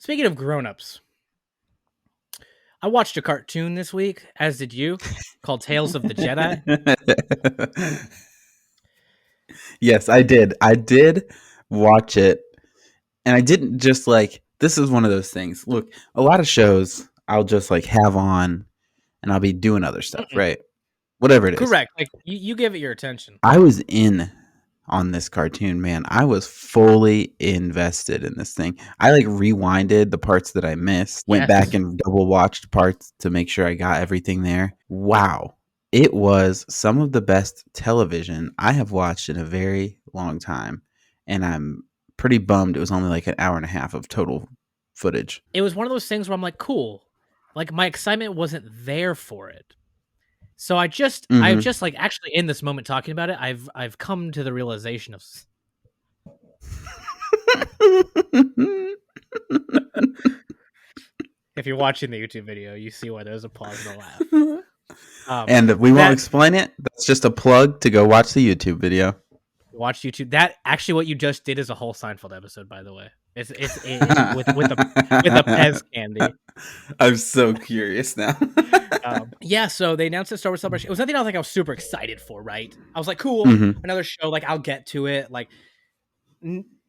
Speaking of grown-ups, I watched a cartoon this week, as did you, called Tales of the Jedi. Yes, I did. I did watch it, and I didn't just like. This is one of those things. Look, a lot of shows I'll just like have on, and I'll be doing other stuff, Mm-mm. right? Whatever it is. Correct. Like you give it your attention. I was in on this cartoon, man. I was fully invested in this thing. I like rewinded the parts that I missed, went back Yes. and double watched parts to make sure I got everything there. Wow. It was some of the best television I have watched in a very long time. And I'm pretty bummed it was only like an hour and a half of total footage. It was one of those things where I'm like, cool. Like my excitement wasn't there for it. So I've Mm-hmm. just like actually in this moment talking about it, I've come to the realization of if you're watching the YouTube video, you see why there's a pause and a laugh. And we won't That explain it. That's just a plug to go watch the YouTube video. watch YouTube. That actually what you just did is a whole Seinfeld episode, by the way. With the Pez candy. I'm so curious now. Yeah, so they announced the Star Wars Celebration. It was nothing I was super excited for, right? I was like, cool, Mm-hmm. another show. Like, I'll get to it. Like,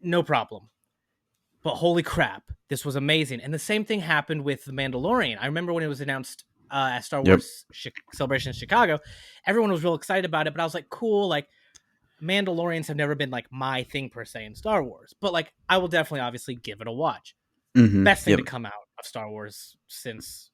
no problem. But holy crap, this was amazing. And the same thing happened with The Mandalorian. I remember when it was announced at Star Yep. Wars Celebration in Chicago, everyone was real excited about it. But I was like, cool, like, Mandalorians have never been like my thing per se in Star Wars. But like, I will definitely, obviously, give it a watch. Mm-hmm. Best thing Yep. to come out of Star Wars since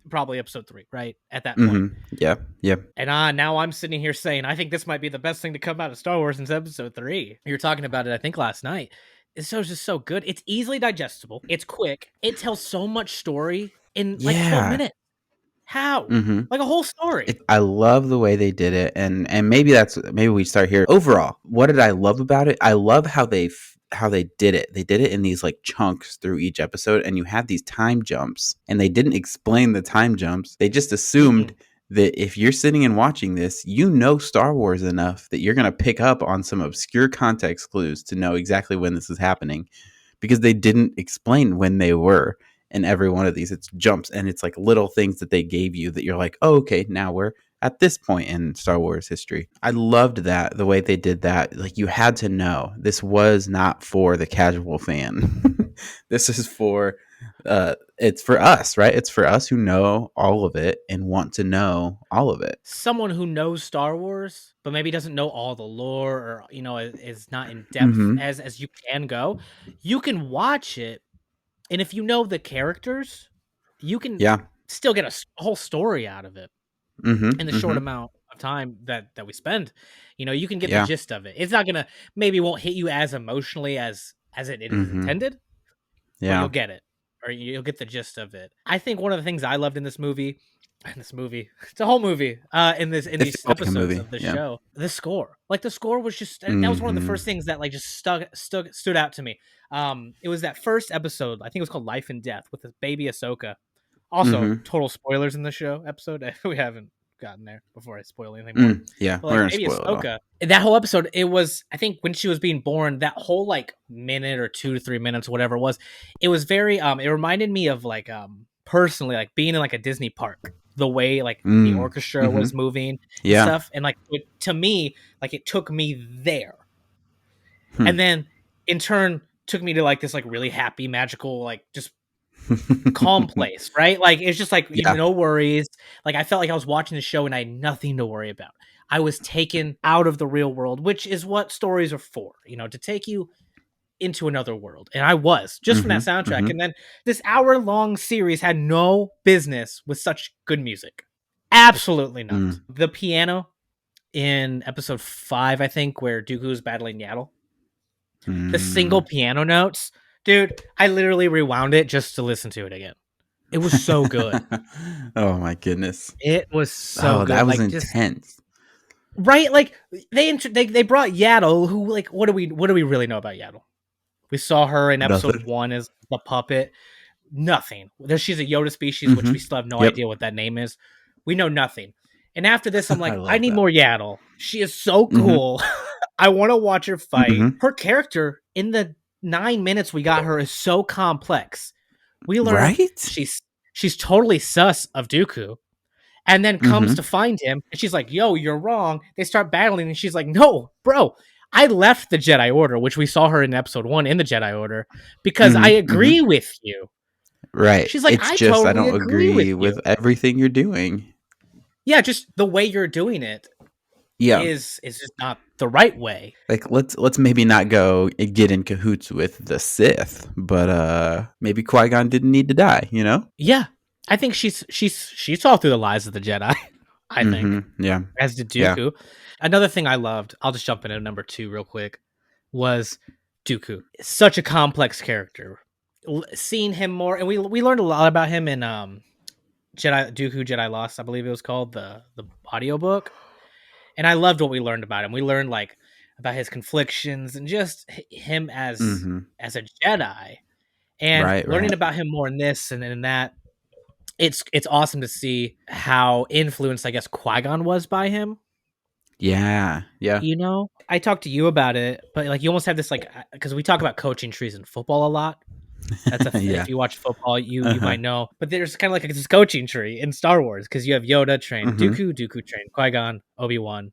probably episode 3, right? At that point. Mm-hmm. Yeah. Yep. And now I'm sitting here saying I think this might be the best thing to come out of Star Wars since episode 3. You were talking about it, I think, last night. This show's just so good. It's easily digestible. It's quick. It tells so much story in like 12 Yeah. minutes. How? Mm-hmm. Like a whole story. I love the way they did it, and maybe we start here. Overall, what did I love about it? I love how they did it. They did it in these like chunks through each episode, and you had these time jumps, and they didn't explain the time jumps. They just assumed Mm-mm. that if you're sitting and watching this, you know Star Wars enough that you're gonna pick up on some obscure context clues to know exactly when this is happening, because they didn't explain when they were in every one of these. It's jumps, and it's like little things that they gave you that you're like, oh, okay, now we're at this point in Star Wars history. I loved that, the way they did that. Like, you had to know this was not for the casual fan. This is for it's for us, right? It's for us who know all of it and want to know all of it. Someone who knows Star Wars, but maybe doesn't know all the lore or, is not in depth Mm-hmm. as you can go, you can watch it. And if you know the characters, you can Yeah. still get a whole story out of it in Mm-hmm. the short Mm-hmm. amount of time that we spend. You can get the Yeah. gist of it. It's not gonna maybe won't hit you as emotionally as it is Mm-hmm. intended, but Yeah. you'll get it, or you'll get the gist of it. I think one of the things I loved in this movie, it's a whole movie, in It these felt like a episodes movie. of the Yeah. show, the score, like the score was just that was one of the Mm-hmm. first things that like just stood out to me. It was that first episode. I think it was called Life and Death with the baby Ahsoka. Also, Mm-hmm. total spoilers in the show episode. We haven't gotten there before I spoil anything more. Yeah, But we're like gonna baby spoil it all. Ahsoka, that whole episode, it was, I think when she was being born, that whole like minute or 2 to 3 minutes, whatever it was very it reminded me of like personally like being in like a Disney park. The way like the orchestra Mm-hmm. was moving and Yeah. stuff, and like to me, like it took me there, Hmm. and then in turn took me to like this like really happy, magical, like just calm place, right? Like it's just like Yeah. no worries. Like I felt like I was watching the show and I had nothing to worry about. I was taken out of the real world, which is what stories are for, to take you into another world. And I was just from that Mm-hmm. soundtrack. Mm-hmm. And then this hour-long series had no business with such good music. Absolutely not. The piano in episode 5, I think, where Dooku's battling Yaddle. The single piano notes, dude, I literally rewound it just to listen to it again. It was so good. Oh my goodness. It was so good. That was like just intense. right, like they brought Yaddle, who like what do we really know about Yaddle? We saw her in episode Nothing. 1 as the puppet. Nothing. She's a Yoda species, which we still have no Yep. idea what that name is. We know nothing. And after this, I'm like, I I love need that. more Yaddle. She is so cool. I want to watch her fight. Mhm. Her character in the 9 minutes we got her is so complex. We learn Right? she's totally sus of Dooku, and then comes to Mhm. find him, and she's like, "Yo, you're wrong." They start battling, and she's like, "No, bro, I left the Jedi Order," which we saw her in episode 1 in the Jedi Order, "because I Mhm. agree Mhm. with you." Right. She's like, It's "I just I totally don't agree with agree you." with everything you're doing. Yeah, just the way you're doing it Yeah. is just not the right way. Like let's maybe not go and get in cahoots with the Sith, but maybe Qui-Gon didn't need to die, you know? Yeah. I think she saw through the lies of the Jedi, I think, Mhm. Yeah. as did Yeah. Dooku. Another thing I loved, I'll just jump into number 2 real quick, was Dooku. Such a complex character. Seeing him more, and we learned a lot about him in Dooku Jedi Lost, I believe it was called, the audiobook. And I loved what we learned about him. We learned like about his conflictions and just him Mhm. as a Jedi, and Right, learning right. about him more in this and in that. It's awesome to see how influenced, I guess, Qui-Gon was by him. Yeah. Yeah. I talked to you about it, but like you almost have this like, because we talk about coaching trees in football a lot. If Yeah. you watch football, you Uh-huh. might know. But there's kind of like this coaching tree in Star Wars because you have Yoda trained Mhm. Dooku, Dooku trained Qui-Gon, Obi-Wan,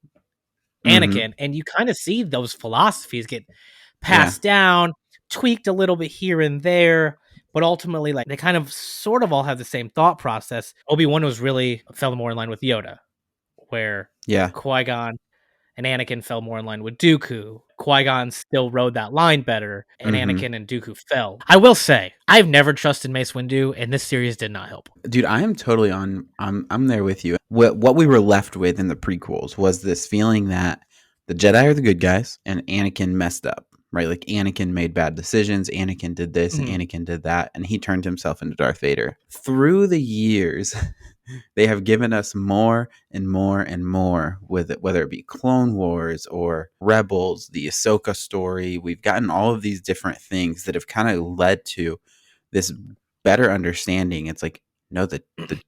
Mhm. Anakin, and you kind of see those philosophies get Yeah. passed down, tweaked a little bit here and there, but ultimately, like they kind of sort of all have the same thought process. Obi-Wan was really fell more in line with Yoda, where Yeah. Qui-Gon and Anakin fell more in line with Dooku. Qui-Gon still rode that line better, and Mhm. Anakin and Dooku fell. I will say, I've never trusted Mace Windu, and this series did not help. Dude, I am totally on. I'm there with you. What we were left with in the prequels was this feeling that the Jedi are the good guys and Anakin messed up, right? Like Anakin made bad decisions, Anakin did this and Mhm. Anakin did that, and he turned himself into Darth Vader. Through the years, they have given us more and more and more with it, whether it be Clone Wars or Rebels, the Ahsoka story. We've gotten all of these different things that have kind of led to this better understanding. It's like, no, the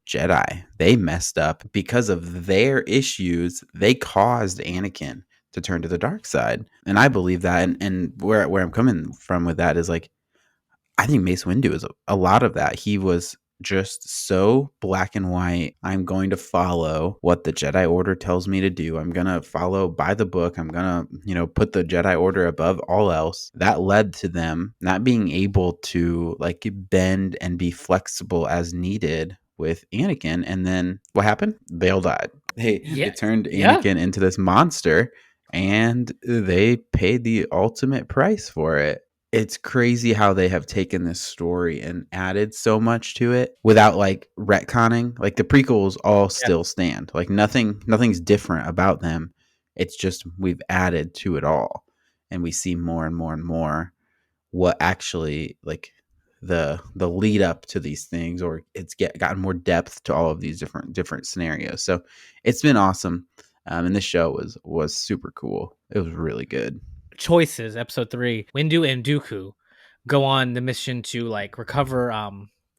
Jedi, they messed up because of their issues. They caused Anakin to turn to the dark side. And I believe that. And where I'm coming from with that is like, I think Mace Windu is a lot of that. He was just so black and white. I'm going to follow what the Jedi Order tells me to do. I'm going to follow by the book. I'm going to, put the Jedi Order above all else. That led to them not being able to like bend and be flexible as needed with Anakin. And then what happened? They all died. They Yeah, turned yeah. Anakin into this monster and they paid the ultimate price for it. It's crazy how they have taken this story and added so much to it without like retconning. Like the prequels all Yeah. still stand. Like nothing's different about them. It's just we've added to it all and we see more and more and more what actually like the lead up to these things, or it's gotten more depth to all of these different scenarios. So it's been awesome. And this show was super cool. It was really good. Choices, episode 3, Windu and Dooku go on the mission to like recover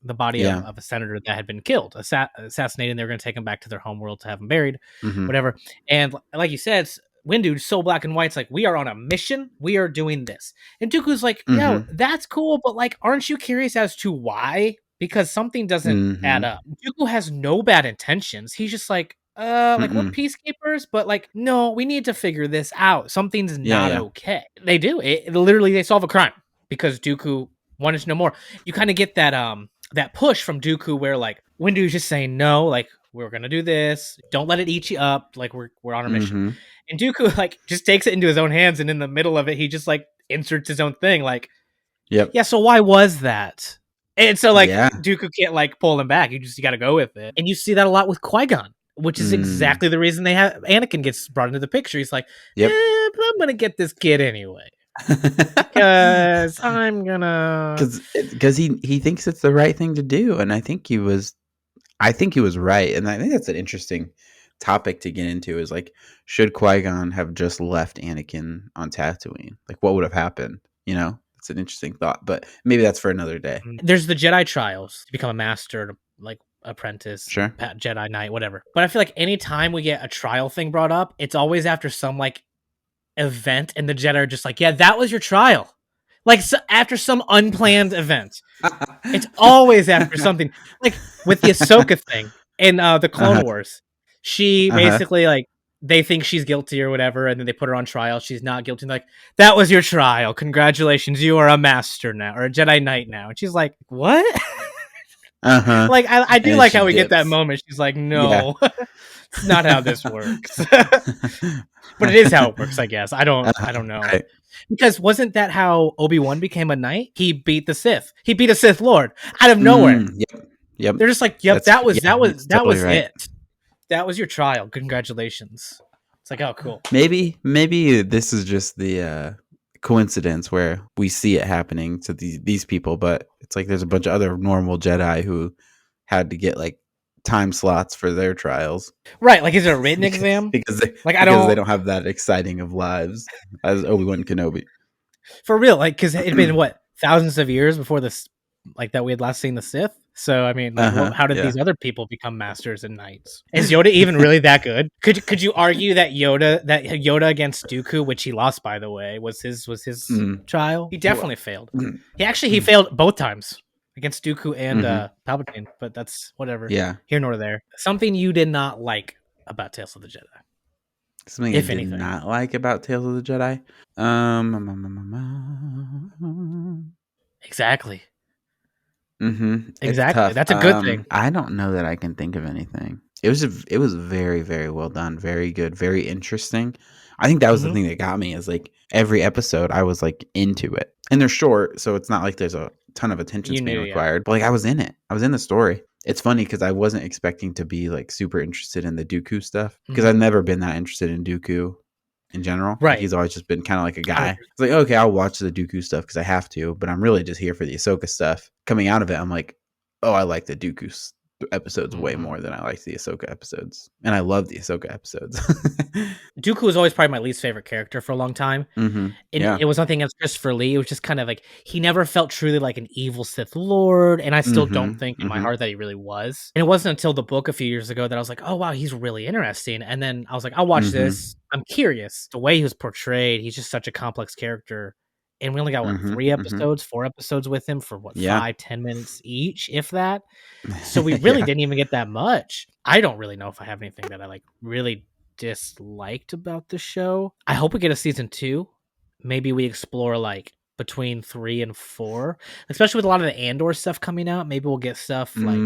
the body Yeah. of a senator that had been killed, assassinated. And they were going to take him back to their home world to have him buried, Mhm. whatever. And like you said, Windu, so black and white. It's like, we are on a mission. We are doing this. And Dooku's like, yo, Mhm. that's cool, but like, aren't you curious as to why? Because something doesn't add Mhm. up. Dooku has no bad intentions. He's just like we're Mm-mm. peacekeepers, but like, no, we need to figure this out. Something's Yeah, not yeah. okay. They do it. Literally, they solve a crime because Dooku wanted to know more. You kind of get that push from Dooku where like Windu's just saying no, like we're gonna do this. Don't let it eat you up. Like we're on our mission. Mhm. And Dooku like just takes it into his own hands, and in the middle of it, he just like inserts his own thing. Like, Yep. yeah, so why was that? And so like Yeah. Dooku can't like pull him back. You got to go with it. And you see that a lot with Qui-Gon, which is Mm. exactly the reason they have Anakin gets brought into the picture. He's like, Yep. but I'm gonna get this kid anyway because I'm gonna. Because he thinks it's the right thing to do, and I think he was right, and I think that's an interesting topic to get into. Is like, should Qui-Gon have just left Anakin on Tatooine? Like, what would have happened? It's an interesting thought, but maybe that's for another day. There's the Jedi trials to become a master, like apprentice, Sure. Jedi Knight, whatever. But I feel like anytime we get a trial thing brought up, it's always after some like event, and the Jedi are just like, "Yeah, that was your trial. Like after some unplanned event. It's always after something. Like with the Ahsoka thing in the Clone Uh-huh. Wars. She Uh-huh. basically like they think she's guilty or whatever, and then they put her on trial. She's not guilty. And like, that was your trial. Congratulations, you are a master now or a Jedi Knight now. And she's like, what? Uh-huh. Like I do And like she how we get that dips. moment. She's like, Yeah. no, it's not how this works. But it is how it works, I guess. I don't know. Right. Because wasn't that how Obi-Wan became a knight? He beat the Sith. He beat a Sith Lord out of nowhere. Yep. Yep. They're just like, "Yep, That's yeah, it's that totally was right. it. That was your trial. Congratulations." It's like, "Oh, cool." Maybe this is just the coincidence where we see it happening to these people, but it's like there's a bunch of other normal Jedi who had to get like time slots for their trials Right, like is it a written because exam? because they, Like because they don't have that exciting of lives as Obi-Wan Kenobi. for real, like cuz it'd been what, thousands of years before this like that we had last seen the Sith. So I mean, like Uh-huh. how did Yeah. these other people become masters and knights? Is Yoda even really that good? Could you argue that Yoda against Dooku, which he lost by the way, was his Mm. trial? He definitely failed. Mm. He failed both times against Dooku and Mhm. Palpatine, but that's whatever. Yeah. Here nor there. Something you did not like about Tales of the Jedi, Something I if did anything. not like about Tales of the Jedi. Um, Exactly. It's Exactly. tough. That's a good thing. I don't know that I can think of anything. It was very, very well done, very good, very interesting. I think that was the Hmm. thing that got me is like every episode I was like into it. And they're short, so it's not like there's a ton of attention You span knew, yeah. required. But like I was in it. I was in the story. It's funny because I wasn't expecting to be like super interested in the Dooku stuff because Hmm. I've never been that interested in Dooku in general. Like Right. he's always just been kind of like a I would guy. agree. It's like, okay, I'll watch the Dooku stuff because I have to, but I'm really just here for the Ahsoka stuff. Coming out of it, I'm like, oh, I like the Dooku episodes way Mhm. more than I like the Ahsoka episodes. And I love the Ahsoka episodes. Dooku was always probably my least favorite character for a long time. And Yeah. it was nothing against Christopher Lee. It was just kind of like he never felt truly like an evil Sith Lord, and I still don't think in my heart that he really was. And it wasn't until the book a few years ago that I was like, "Oh wow, he's really interesting." And then I was like, "I'll watch this. I'm curious." The way he was portrayed, he's just such a complex character. And we only got what, 3 episodes, 4 episodes with him for what, Yeah. 5-10 minutes each, if that. So we really Yeah. didn't even get that much. I don't really know if I have anything that I like really disliked about the show. I hope we get a season 2. Maybe we explore like between 3 and 4, especially with a lot of the Andor stuff coming out. Maybe we'll get stuff like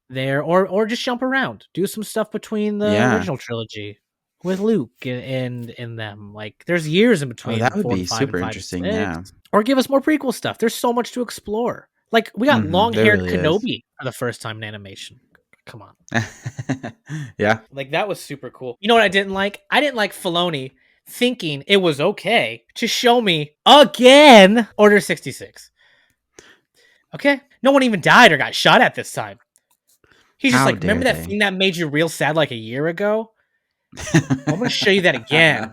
there, or just jump around, do some stuff between the Yeah. original trilogy with Luke and them. Like there's years in Oh, that between would 4 be and 5 and super 5 and interesting. 6, Yeah. or give us more prequel stuff. There's so much to explore. Like we got There long-haired really is. Kenobi for the first time in animation. Come on. Yeah. Like that was super cool. You know what I didn't like? I didn't like Filoni thinking it was okay to show me again Order 66. Okay? No one even died or got shot at this time. He's just How like, dare remember that they? thing that made you real sad like a year ago? Well, I'm going to show you that again.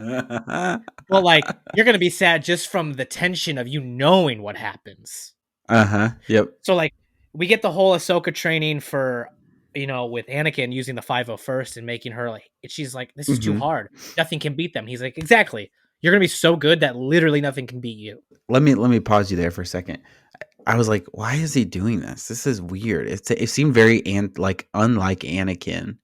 Well, like, you're going to be sad just from the tension of you knowing what happens. Yep. So, like, we get the whole Ahsoka training for, with Anakin using the 501st and making her like, she's like, this is too hard. Nothing can beat them. He's like, exactly. You're going to be so good that literally nothing can beat you. Let me pause you there for a second. I was like, why is he doing this? This is weird. It seemed very like unlike Anakin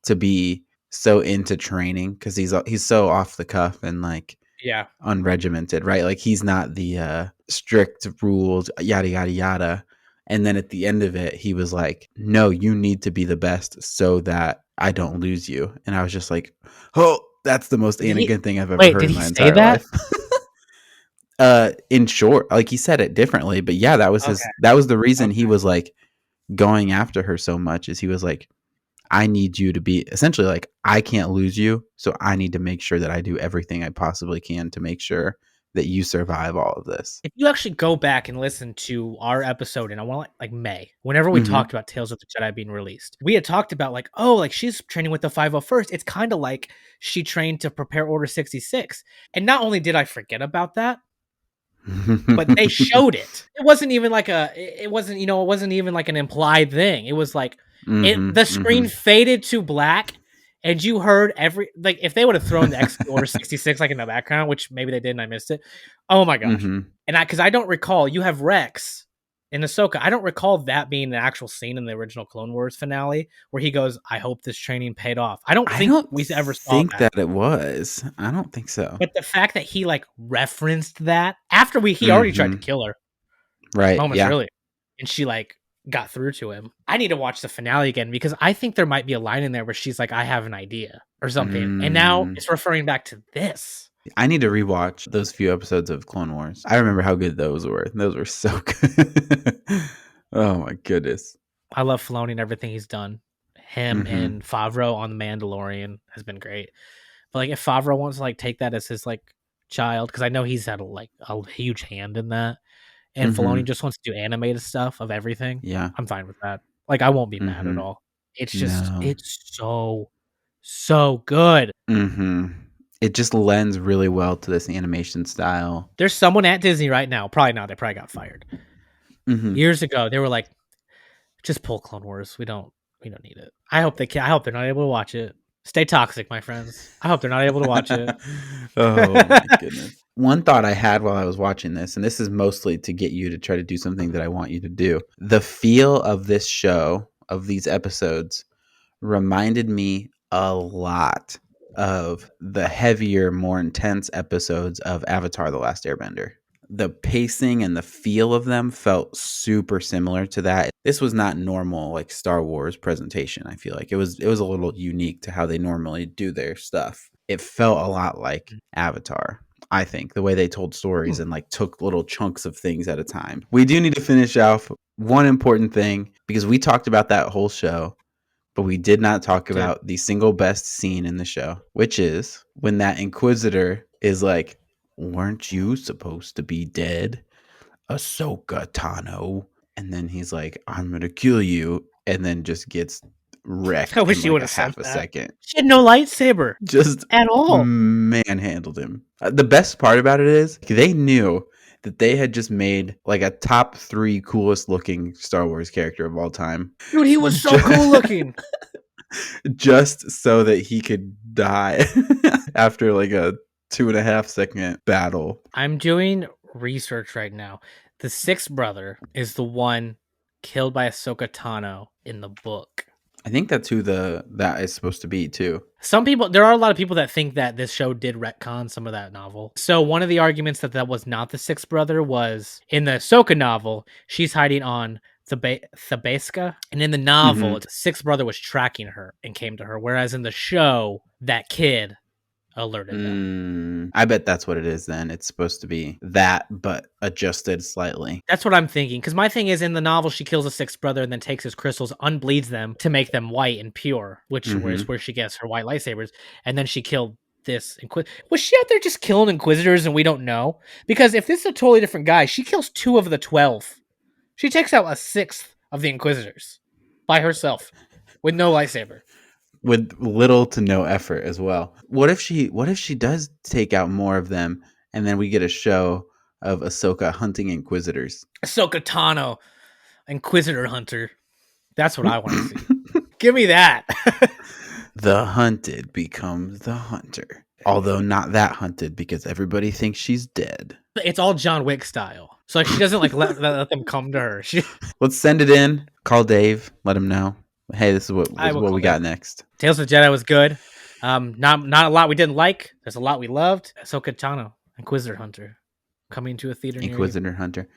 to be so into training because he's so off the cuff and like Yeah. unregimented, right? Like he's not the strict rules, yada yada yada. And then at the end of it, he was like, "No, you need to be the best so that I don't lose you." And I was just like, "Oh, that's the most Anakin thing I've ever Wait, heard did in he my say entire that? life." In short, like he said it differently, but yeah, that was Okay. that was the reason he was like going after her so much is he was like, I need you to be essentially like, I can't lose you. So I need to make sure that I do everything I possibly can to make sure that you survive all of this. If you actually go back and listen to our episode, and I want like May, whenever we Mm-hmm. talked about Tales of the Jedi being released, we had talked about like, oh, like she's training with the 501st. It's kind of like she trained to prepare Order 66. And not only did I forget about that, but they showed it. It wasn't even like it wasn't even like an implied thing. It was like the screen faded to black and you heard every like if they would have thrown the execute order 66 like in the background, which maybe they did and I missed it. Oh my gosh. Mm-hmm. And because I don't recall, you have Rex in Ahsoka. I don't recall that being an actual scene in the original Clone Wars finale where he goes, "I hope this training paid off." I don't I think don't we ever saw think that. that it was. I don't think so. But the fact that he like referenced that after he already tried to Mm-hmm. kill her Right. moments Yeah. earlier, and she like got through to him. I need to watch the finale again because I think there might be a line in there where she's like, "I have an idea" or something, and now Mm. it's referring back to this. I need to rewatch those few episodes of Clone Wars. I remember how good those were. Those were so good. Oh my goodness. I love Filoni and everything he's done. Him Mm-hmm. and Favreau on The Mandalorian has been great. But like, if Favreau wants to like take that as his like child, because I know he's had like a huge hand in that, and Filoni Mm-hmm. just wants to do animated stuff of everything, Yeah. I'm fine with that. Like, I won't be mad at Mm-hmm. all. It's just, No. it's so good. Mm-hmm. It just lends really well to this animation style. There's someone at Disney right now, probably not. They probably got fired Mm-hmm. years ago. They were like, just pull Clone Wars. We don't need it. I hope they can. I hope they're not able to watch it. Stay toxic, my friends. I hope they're not able to watch it. Oh my goodness. One thought I had while I was watching this, and this is mostly to get you to try to do something that I want you to do. The feel of this show, of these episodes, reminded me a lot of the heavier, more intense episodes of Avatar The Last Airbender. The pacing and the feel of them felt super similar to that. This was not normal like Star Wars presentation. I feel like it was a little unique to how they normally do their stuff. It felt a lot like Avatar. I think the way they told stories and like took little chunks of things at a time. We do need to finish off one important thing because we talked about that whole show, but we did not talk Did about the single best scene in the show, which is when that Inquisitor is like, "Weren't you supposed to be dead, Ahsoka Tano?" And then he's like, "I'm gonna kill you," and then just gets I wrecked in wish you like would a have said half a that. second. She had no lightsaber Just at all. manhandled him. The best part about it is they knew that they had just made like a top 3 coolest looking Star Wars character of all time. Dude, he was so cool looking. Just so that he could die after like a 2.5 second battle. I'm doing research right now. The sixth brother is the one killed by Ahsoka Tano in the book. I think that's who that is supposed to be too. There are a lot of people that think that this show did retcon some of that novel. So one of the arguments that was not the sixth brother was in the Ahsoka novel, she's hiding on Thabeska, and in the novel, Mm-hmm. the sixth brother was tracking her and came to her. Whereas in the show, that kid alerted them. I bet that's what it is then. It's supposed to be that, but adjusted slightly. That's what I'm thinking. Because my thing is, in the novel, she kills a sixth brother and then takes his crystals, unbleeds them to make them white and pure, which is where she gets her white lightsabers. And then she killed this Was she out there just killing Inquisitors and we don't know? Because if this is a totally different guy, she kills 2 of the 12. She takes out a 6th of the Inquisitors by herself with no lightsaber. With little to no effort as well. What if she does take out more of them and then we get a show of Ahsoka hunting Inquisitors? Ahsoka Tano, Inquisitor Hunter. That's what I want to see. Give me that. The hunted becomes the hunter. Although not that hunted because everybody thinks she's dead. It's all John Wick style. So like she doesn't like let them come to her. Let's send it in. Call Dave. Let him know. Hey, this is what we got next. Tales of the Jedi was good. Not a lot we didn't like. There's a lot we loved. Ahsoka Tano, Inquisitor Hunter, coming to a theater near you. Inquisitor Hunter.